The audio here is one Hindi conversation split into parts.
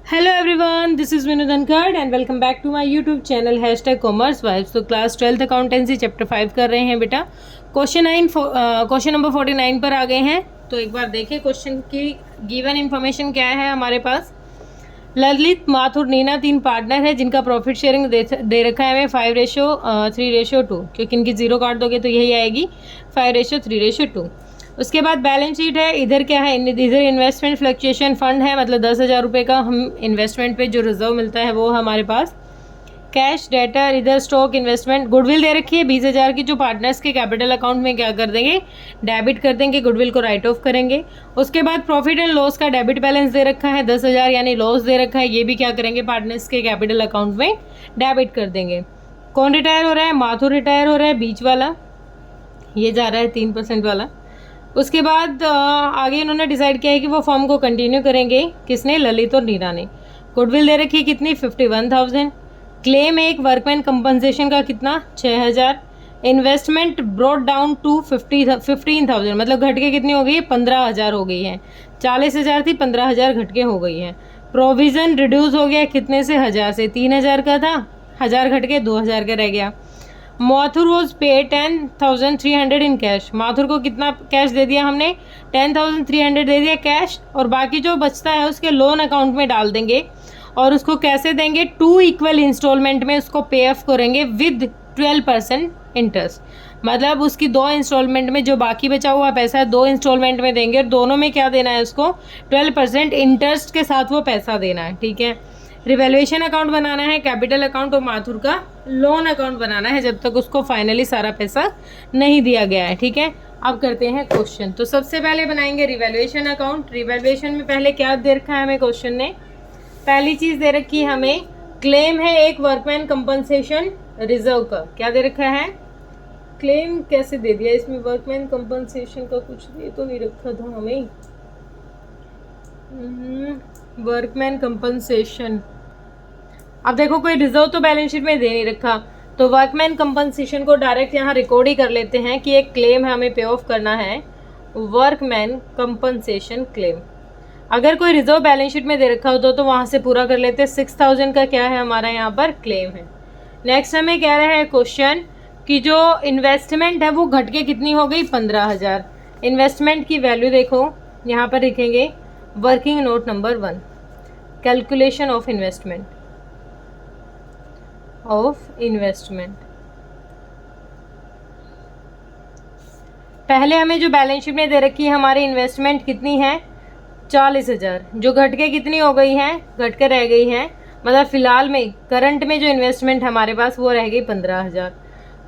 Hello everyone, this is Vinod Dhankhar and welcome back to my YouTube channel commerce vibes. तो क्लास 12th अकाउंटेंसी चैप्टर 5 कर रहे हैं बेटा। क्वेश्चन नंबर 49 पर आ गए हैं। तो एक बार देखें क्वेश्चन की गिवन इन्फॉर्मेशन क्या है हमारे पास। ललित, माथुर, नीना 3 पार्टनर है जिनका प्रॉफिट शेयरिंग दे रखा है हमें 5:3:2, क्योंकि इनकी 0 काट दोगे तो यही आएगी 5:3:2। उसके बाद बैलेंस शीट है। इधर क्या है, इधर इन्वेस्टमेंट फ्लक्चुएशन फंड है, मतलब 10,000 रुपये का हम इन्वेस्टमेंट पे जो रिजर्व मिलता है वो हमारे पास। कैश, डेटर, इधर स्टॉक, इन्वेस्टमेंट, गुडविल दे रखी है 20,000 की, जो पार्टनर्स के कैपिटल अकाउंट में क्या कर देंगे, डेबिट कर देंगे, गुडविल को राइट ऑफ करेंगे। उसके बाद प्रॉफिट एंड लॉस का डेबिट बैलेंस दे रखा है 10,000, यानी लॉस दे रखा है, ये भी क्या करेंगे, पार्टनर्स के कैपिटल अकाउंट में डेबिट कर देंगे। कौन रिटायर हो रहा है, माथुर रिटायर हो रहा है, बीच वाला ये जा रहा है 3% वाला। उसके बाद आगे इन्होंने डिसाइड किया है कि वो फॉर्म को कंटिन्यू करेंगे, किसने, ललित और नीना ने। गुडविल दे रखी है कितनी, 51,000। क्लेम है एक वर्कमैन कंपनसेशन का कितना, 6,000। इन्वेस्टमेंट ब्रॉड डाउन टू 15,000, मतलब घट के कितनी हो गई है, 15,000 हो गई है। 40,000 थी, 15,000 घट के हो गई है। प्रोविज़न रिड्यूस हो गया कितने से, 1,000 से। 3,000 का था, 1,000 घट के 2,000 का रह गया। माथुर वॉज पे 10,300 इन कैश। माथुर को कितना कैश दे दिया हमने, 10,300 दे दिया कैश, और बाकी जो बचता है उसके लोन अकाउंट में डाल देंगे। और उसको कैसे देंगे, 2 इक्वल इंस्टॉलमेंट में उसको पे ऑफ करेंगे विद 12% इंटरेस्ट। मतलब उसकी 2 इंस्टॉलमेंट में जो बाकी बचा हुआ पैसा है 2 इंस्टॉलमेंट में देंगे, और दोनों में क्या देना है उसको, 12% इंटरेस्ट के साथ वो पैसा देना है, ठीक है। रिवैल्यूएशन अकाउंट बनाना है, कैपिटल अकाउंट और माथुर का लोन अकाउंट बनाना है जब तक उसको फाइनली सारा पैसा नहीं दिया गया है, ठीक है। अब करते हैं क्वेश्चन। तो सबसे पहले बनाएंगे रिवैल्यूएशन अकाउंट। रिवैल्यूएशन में पहले क्या दे रखा है हमें क्वेश्चन ने, पहली चीज दे रखी है हमें, क्लेम है एक वर्कमैन कंपनसेशन रिजर्व का। क्या दे रखा है, क्लेम कैसे दे दिया इसमें, वर्कमैन कंपनसेशन का कुछ दे तो नहीं रखा था हमें। वर्कमैन कंपनसेशन, अब देखो कोई रिजर्व तो बैलेंस शीट में दे नहीं रखा, तो वर्कमैन कंपनसेशन को डायरेक्ट यहाँ रिकॉर्ड ही कर लेते हैं कि एक क्लेम है, हमें पे ऑफ करना है, वर्कमैन कंपनसेशन क्लेम। अगर कोई रिजर्व बैलेंस शीट में दे रखा हो तो वहाँ से पूरा कर लेते हैं। 6,000 का क्या है हमारा यहाँ पर क्लेम है। नेक्स्ट हमें कह रहा है क्वेश्चन कि जो इन्वेस्टमेंट है वो घट के कितनी हो गई, 15,000। इन्वेस्टमेंट की वैल्यू देखो यहाँ पर लिखेंगे, working note number 1, calculation of investment पहले हमें जो बैलेंस शीट में दे रखी है हमारी इन्वेस्टमेंट कितनी है, 40,000, जो घट के कितनी हो गई है, घट के रह गई है, मतलब फिलहाल में करंट में जो इन्वेस्टमेंट हमारे पास वो रह गई 15,000।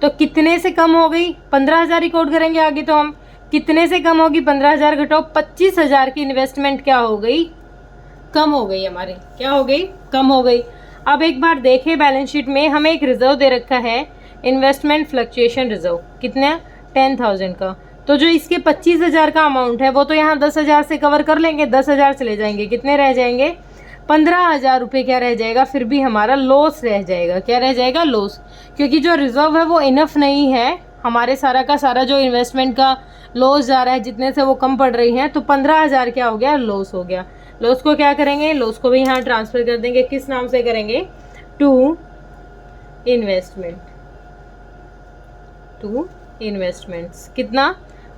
तो कितने से कम हो गई, 15,000 रिकॉर्ड करेंगे आगे, तो हम कितने से कम होगी, 15,000 घटाओ 25,000 की इन्वेस्टमेंट क्या हो गई, कम हो गई हमारी, क्या हो गई, कम हो गई। अब एक बार देखें बैलेंस शीट में हमें एक रिजर्व दे रखा है, इन्वेस्टमेंट फ्लक्चुएशन रिजर्व, कितना, 10,000 का। तो जो इसके 25,000 का अमाउंट है वो तो यहाँ 10,000 से कवर कर लेंगे, 10,000 से ले जाएंगे, कितने रह जाएंगे, 15,000 रुपये क्या रह जाएगा, फिर भी हमारा लॉस रह जाएगा। क्या रह जाएगा, लॉस, क्योंकि जो रिजर्व है वो इनफ नहीं है, हमारे सारा का सारा जो इन्वेस्टमेंट का लॉस जा रहा है जितने से वो कम पड़ रही हैं, तो 15,000 क्या हो गया, लॉस हो गया। लॉस को क्या करेंगे, लॉस को भी यहाँ ट्रांसफर कर देंगे, किस नाम से करेंगे, टू इन्वेस्टमेंट्स। कितना,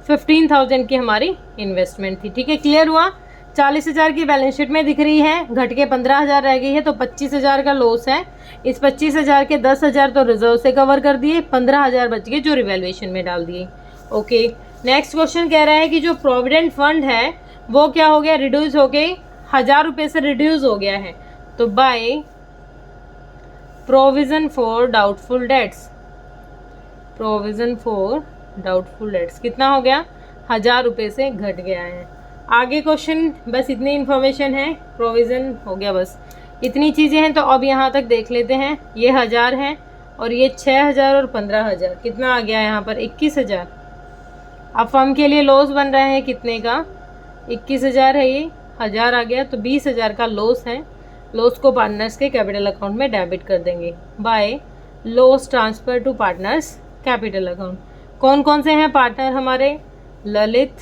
15,000 की हमारी इन्वेस्टमेंट थी, ठीक है, क्लियर हुआ। 40,000 की बैलेंस शीट में दिख रही है, घट के 15,000 रह गई है, तो 25,000 का लॉस है। इस 25,000 के 10,000 तो रिजर्व से कवर कर दिए, 15,000 बच गए जो रिवैल्यूएशन में डाल दिए। ओके, नेक्स्ट क्वेश्चन कह रहा है कि जो प्रोविडेंट फंड है वो क्या हो गया, रिड्यूस हो गई, 1,000 रुपये से रिड्यूस हो गया है, तो by provision for doubtful debts, कितना हो गया, 1,000 रुपये से घट गया है। आगे क्वेश्चन बस इतनी इन्फॉर्मेशन है, प्रोविज़न हो गया, बस इतनी चीज़ें हैं। तो अब यहाँ तक देख लेते हैं, ये 1,000 है और ये 6,000 और 15,000, कितना आ गया यहाँ पर, 21,000। अब फर्म के लिए लॉस बन रहा है कितने का, 21,000 है, ये 1,000 आ गया, तो 20,000 का लॉस है। लॉस को पार्टनर्स के कैपिटल अकाउंट में डेबिट कर देंगे by loss transfer to partners capital account. कौन कौन से हैं पार्टनर हमारे, ललित,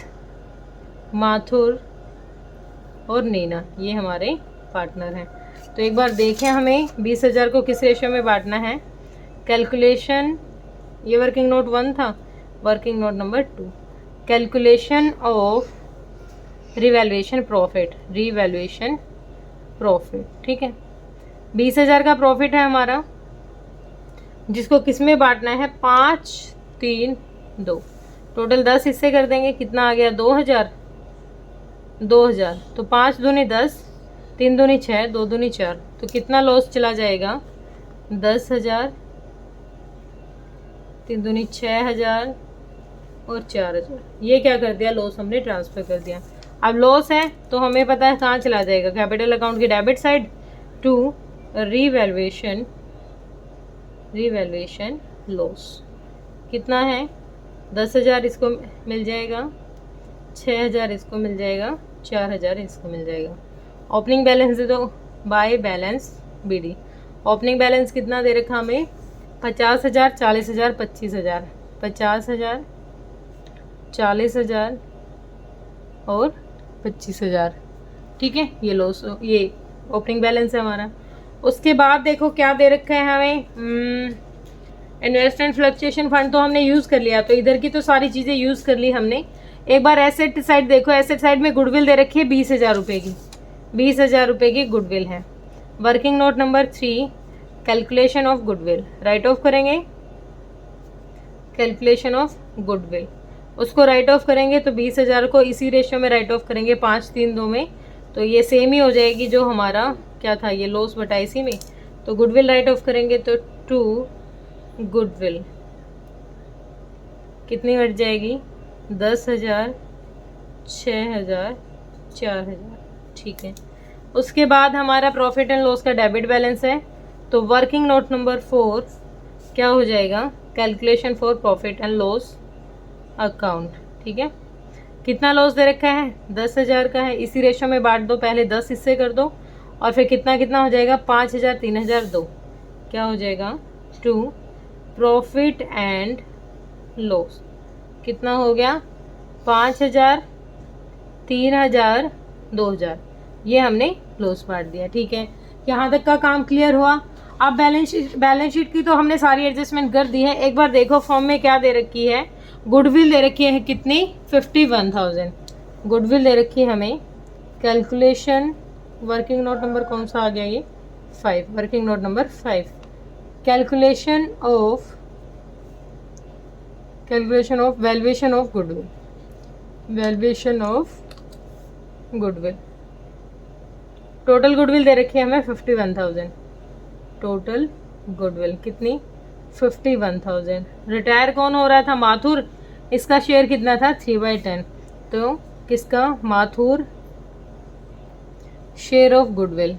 माथुर और नीना, ये हमारे पार्टनर हैं। तो एक बार देखें हमें 20,000 को किस रेशियो में बांटना है। कैलकुलेशन, ये वर्किंग नोट 1 था, working note number 2, calculation of revaluation profit, revaluation profit. ठीक है, 20,000 का प्रॉफिट है हमारा, जिसको किस में बांटना है, 5, 3, 2, टोटल 10 हिस्से कर देंगे। कितना आ गया, 2,000, 2,000। तो 5 दूनी 10, 3 दूनी 6, 2 दूनी 4, तो कितना लॉस चला जाएगा, 10,000, 3 दूनी 6,000 और 4,000। ये क्या कर दिया, लॉस हमने ट्रांसफ़र कर दिया। अब लॉस है तो हमें पता है कहाँ चला जाएगा, कैपिटल अकाउंट की debit side to revaluation, revaluation loss. कितना है, 10,000 इसको मिल जाएगा, 6,000 इसको मिल जाएगा, 4,000 इसको मिल जाएगा। ओपनिंग बैलेंस दे दो, by balance BD. Opening balance कितना दे रखा हमें, 50,000, 40,000, 25,000, 50,000, 40,000 और 25,000। ठीक है, ये लॉस, ये ओपनिंग बैलेंस है हमारा। उसके बाद देखो क्या दे रखा है हमें, इन्वेस्टमेंट फ्लक्चुएशन फंड तो हमने यूज़ कर लिया, तो इधर की तो सारी चीज़ें यूज़ कर ली हमने। एक बार एसेट साइड देखो, एसेट साइड में गुडविल दे रखी है 20,000 रुपये की, 20,000 रुपये की गुडविल है। Working note number 3, calculation of goodwill, right of करेंगे, कैलकुलेशन ऑफ गुडविल, उसको राइट ऑफ करेंगे तो 20,000 को इसी रेशियो में राइट ऑफ करेंगे, 5, 3, 2 में, तो ये सेम ही हो जाएगी जो हमारा क्या था, ये लॉस बटा इसी में। तो गुडविल राइट ऑफ करेंगे तो 2 गुडविल कितनी बढ़ जाएगी, 10,000, 6,000, 4,000। ठीक है, उसके बाद हमारा प्रॉफिट एंड लॉस का डेबिट बैलेंस है, तो वर्किंग नोट नंबर 4 क्या हो जाएगा, calculation for profit and loss account. ठीक है, कितना लॉस दे रखा है, 10,000 का है, इसी रेशो में बांट दो, पहले 10 हिस्से कर दो और फिर कितना कितना हो जाएगा, 5,000, 3,000, 2, क्या हो जाएगा, 2 प्रॉफिट एंड लॉस। कितना हो गया, 5,000, 3,000, 2,000, ये हमने लॉस बांट दिया। ठीक है, यहाँ तक का काम क्लियर हुआ। अब बैलेंस शीट की तो हमने सारी एडजस्टमेंट कर दी है। एक बार देखो फॉर्म में क्या दे रखी है, गुडविल दे रखी है कितनी, 51,000 गुडविल दे रखी है हमें। कैलकुलेशन, वर्किंग नोट नंबर कौन सा आ गया, ये 5, working note number 5, calculation of valuation of goodwill, valuation of goodwill. Total goodwill दे रखी है हमें 51,000, टोटल गुडविल कितनी, 51,000। रिटायर कौन हो रहा था, माथुर, इसका शेयर कितना था, 3/10, तो किसका, Mathur, share of goodwill,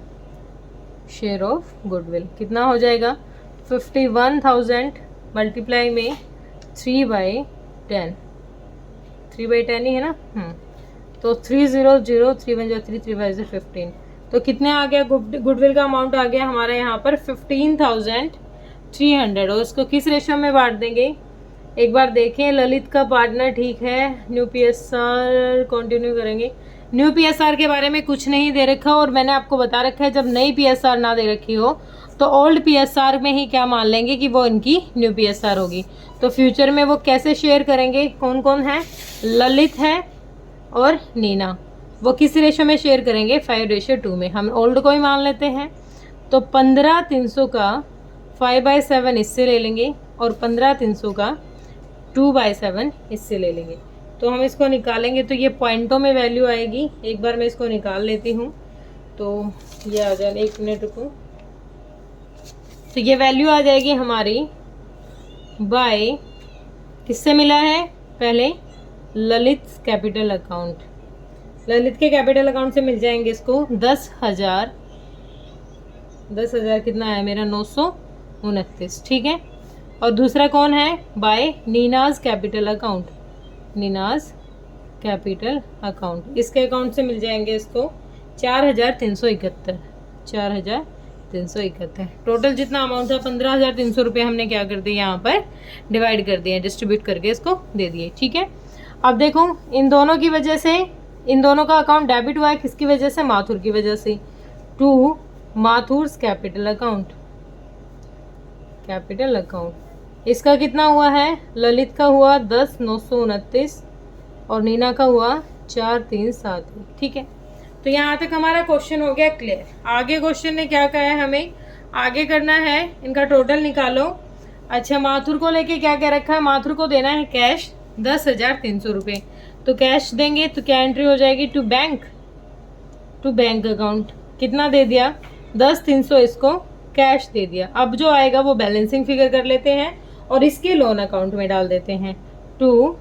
share of goodwill कितना हो जाएगा, 51,000 मल्टीप्लाई में 3/10, 3/10 ही है ना, तो 300, 3 1 3, 3 5 15, तो कितने आ गया, गुडविल का अमाउंट आ गया हमारे यहाँ पर 15,300। और उसको किस रेशो में बांट देंगे, एक बार देखें, ललित का पार्टनर ठीक है, न्यू PSR कंटिन्यू करेंगे। न्यू PSR के बारे में कुछ नहीं दे रखा और मैंने आपको बता रखा है जब नई PSR ना दे रखी हो तो ओल्ड PSR में ही क्या मान लेंगे कि वो इनकी न्यू PSR होगी। तो फ्यूचर में वो कैसे शेयर करेंगे, कौन कौन है, ललित है और नीना, वो किस रेशो में शेयर करेंगे, 5:2 में। हम ओल्ड को ही मान लेते हैं, तो 15,300 का 5/7 इससे ले लेंगे और 15,300 का 2/7 इससे ले लेंगे। तो हम इसको निकालेंगे तो ये पॉइंटों में वैल्यू आएगी। एक बार मैं इसको निकाल लेती हूँ, तो ये आ जाए, 1 मिनट रुको, तो ये वैल्यू आ जाएगी हमारी बाय, किससे मिला है, पहले ललित कैपिटल अकाउंट, ललित के कैपिटल अकाउंट से मिल जाएंगे इसको 10,000, 10,000 कितना है मेरा, 929। ठीक है, और दूसरा कौन है, by Neena's capital account, Neena's capital account, इसके अकाउंट से मिल जाएंगे इसको 4,371, 4,371। टोटल जितना अमाउंट था 15,300 रुपये हमने क्या कर दिया, यहाँ पर डिवाइड कर दिए, डिस्ट्रीब्यूट करके इसको दे दिए। ठीक है, अब देखो इन दोनों की वजह से, इन दोनों का अकाउंट डेबिट हुआ है, किसकी वजह से, माथुर की वजह से। To Mathur's capital account. Capital account इसका कितना हुआ है? ललित का हुआ 10,929 और नीना का हुआ 4,371। ठीक है, तो यहाँ तक हमारा क्वेश्चन हो गया क्लियर। आगे क्वेश्चन ने क्या कहा है, हमें आगे करना है इनका टोटल निकालो। अच्छा, माथुर को लेके क्या क्या रखा है? माथुर को देना है कैश 10,300 रुपये। तो कैश देंगे तो क्या एंट्री हो जाएगी? To bank account. कितना दे दिया? 10,300 इसको कैश दे दिया। अब जो आएगा वो बैलेंसिंग फिगर कर लेते हैं और इसके लोन अकाउंट में डाल देते हैं। टू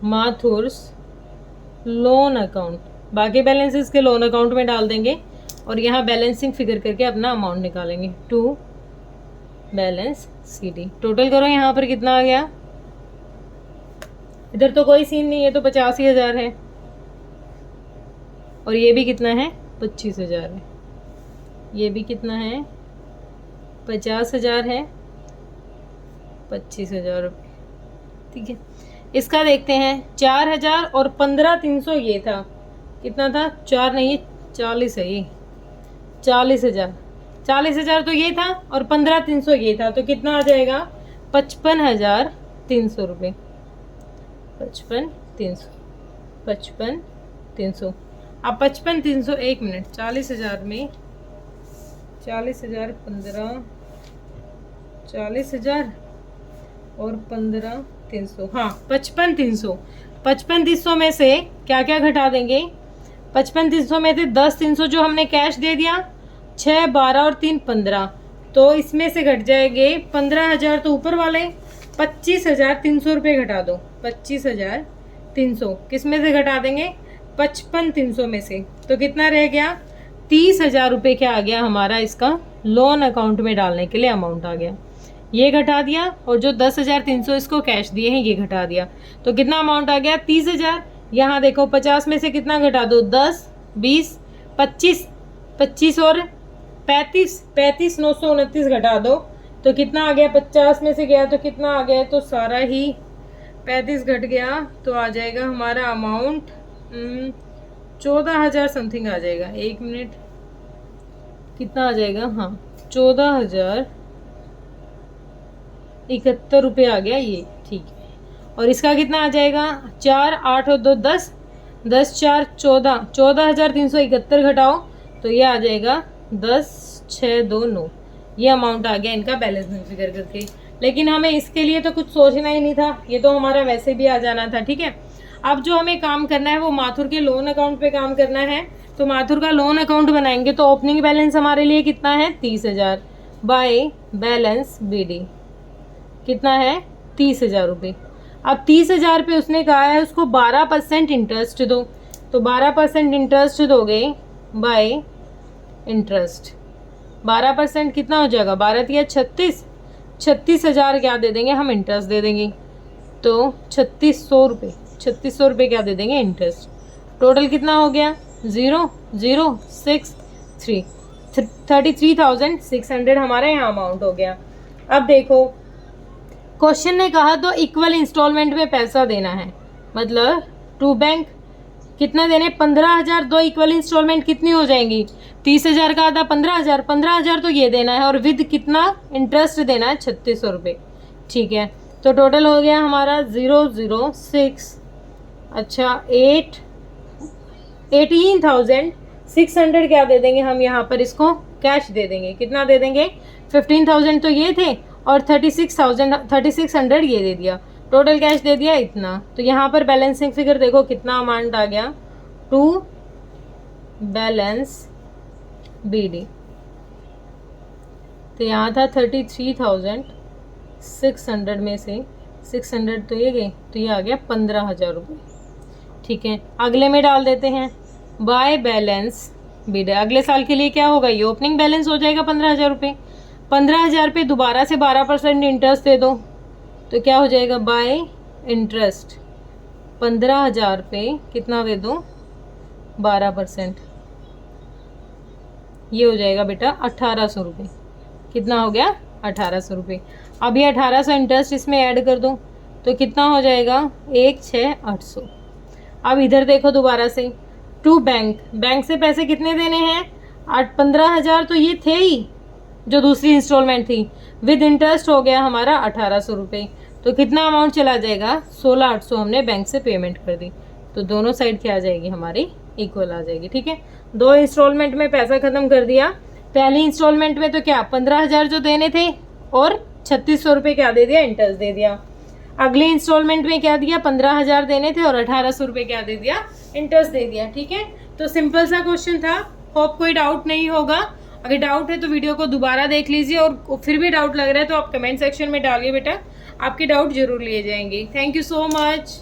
माथुर्स लोन अकाउंट, बाकी बैलेंस इसके लोन अकाउंट में डाल देंगे और यहाँ बैलेंसिंग फिगर करके अपना अमाउंट निकालेंगे। To balance CD। टोटल करो यहाँ पर कितना आ गया? इधर तो कोई सीन नहीं है, तो 85,000 है और ये भी कितना है? 25,000 है। ये भी कितना है? 50,000 है, 25,000 रुपये। ठीक है, इसका देखते हैं 4,000 और 15,300 ये था। कितना था? 4 नहीं, 40 है ये। 40,000 तो ये था और 15,300 ये था, तो कितना आ जाएगा? 55,300 रुपये। 55,300। अब 55,300, 1 मिनट, 40,000 में 40,000 15, 40,000 और 15,300, हाँ 55,300। 55,300 में से क्या क्या घटा देंगे? 55,300 में से 10,300 जो हमने कैश दे दिया, 6, 12 और 3 15, तो इसमें से घट जाएंगे 15,000 तो ऊपर वाले। 25,300 रुपये घटा दो। 25,300 किस में से घटा देंगे? 55,300 में से। तो कितना रह गया? 30,000 रुपये क्या आ गया हमारा? इसका लोन अकाउंट में डालने के लिए अमाउंट आ गया। ये घटा दिया और जो 10,300 इसको कैश दिए हैं ये घटा दिया, तो कितना अमाउंट आ गया? 30,000। यहाँ देखो 50 में से कितना घटा दो? 10, 20, 25, 25 और 35, 35,929 घटा दो, तो कितना आ गया? 50 में से गया तो कितना आ गया? तो सारा ही 35 घट गया, तो आ जाएगा हमारा अमाउंट 14,000 समथिंग आ जाएगा। 1 मिनट, कितना आ जाएगा? हाँ 14,071 रुपये आ गया ये। ठीक है, और इसका कितना आ जाएगा? 4, 8 और 2 10, 10, 4, 14, 14,371 घटाओ तो ये आ जाएगा 10, 6, 2, 9। ये अमाउंट आ गया इनका बैलेंस फिगर करके। लेकिन हमें इसके लिए तो कुछ सोचना ही नहीं था, ये तो हमारा वैसे भी आ जाना था। ठीक है, अब जो हमें काम करना है वो माथुर के लोन अकाउंट पे काम करना है। तो माथुर का लोन अकाउंट बनाएंगे तो ओपनिंग बैलेंस हमारे लिए कितना है? 30,000 बाय बैलेंस BD कितना है? 30,000 रुपये। अब 30,000 पे उसने कहा है उसको 12% इंटरेस्ट दो, तो 12% इंटरेस्ट दोगे बाय इंटरेस्ट। 12% कितना हो जाएगा? 12 या 36, 36,000 क्या दे देंगे हम? इंटरेस्ट दे देंगे। तो 3,600 रुपये, 3,600 रुपये क्या दे देंगे? इंटरेस्ट। टोटल कितना हो गया? 0,063, 33,600 हमारा यहाँ अमाउंट हो गया। अब देखो क्वेश्चन ने कहा तो इक्वल इंस्टॉलमेंट में पैसा देना है, मतलब टू बैंक कितना देने? 15,000। 2 इक्वल इंस्टॉलमेंट कितनी हो जाएंगी? 30,000 का आधा 15,000, 15,000 तो ये देना है और विद कितना इंटरेस्ट देना है? 3,600 रुपये। ठीक है, तो टोटल हो गया हमारा 0,006, अच्छा 18,600 क्या दे देंगे हम यहाँ पर? इसको कैश दे देंगे। कितना दे देंगे? 15,000 तो ये थे और 3600 ये दे दिया, टोटल कैश दे दिया इतना। तो यहाँ पर बैलेंसिंग फिगर देखो कितना अमाउंट आ गया? टू बैलेंस BD, तो यहाँ था 33,600 में से 600 तो ये गए, तो ये आ गया 15,000 रुपये। ठीक है, अगले में डाल देते हैं बाय बैलेंस BD। अगले साल के लिए क्या होगा? ये ओपनिंग बैलेंस हो जाएगा 15,000 रुपये। 15,000 पे दोबारा से 12% इंटरेस्ट दे दो, तो क्या हो जाएगा? बाय इंटरेस्ट 15,000 पे कितना दे दो? 12%, ये हो जाएगा बेटा 1,800 रुपये। कितना हो गया? 1,800 रुपये। अब ये 1,800 इंटरेस्ट इसमें ऐड कर दो, तो कितना हो जाएगा? 16,800। अब इधर देखो दोबारा से टू बैंक, बैंक से पैसे कितने देने हैं 15,000, तो ये थे ही जो दूसरी इंस्टॉलमेंट थी, विद इंटरेस्ट हो गया हमारा 1800 रुपये। तो कितना अमाउंट चला जाएगा 16,800 हमने बैंक से पेमेंट कर दी। तो दोनों साइड क्या आ जाएगी हमारी इक्वल आ जाएगी। ठीक है, 2 इंस्टॉलमेंट में पैसा ख़त्म कर दिया। पहली इंस्टॉलमेंट में तो क्या 15,000 जो देने थे और 3600 रुपये क्या दे दिया इंटरेस्ट दे दिया। अगली इंस्टॉलमेंट में क्या दिया 15,000 देने थे और 1800 रुपये क्या दे दिया इंटरेस्ट दे दिया। ठीक है, तो सिंपल सा क्वेश्चन था। होप कोई डाउट नहीं होगा। अगर डाउट है तो वीडियो को दोबारा देख लीजिए, और फिर भी डाउट लग रहा है तो आप कमेंट सेक्शन में डालिए बेटा, आपके डाउट जरूर लिए जाएंगे। Thank you so much.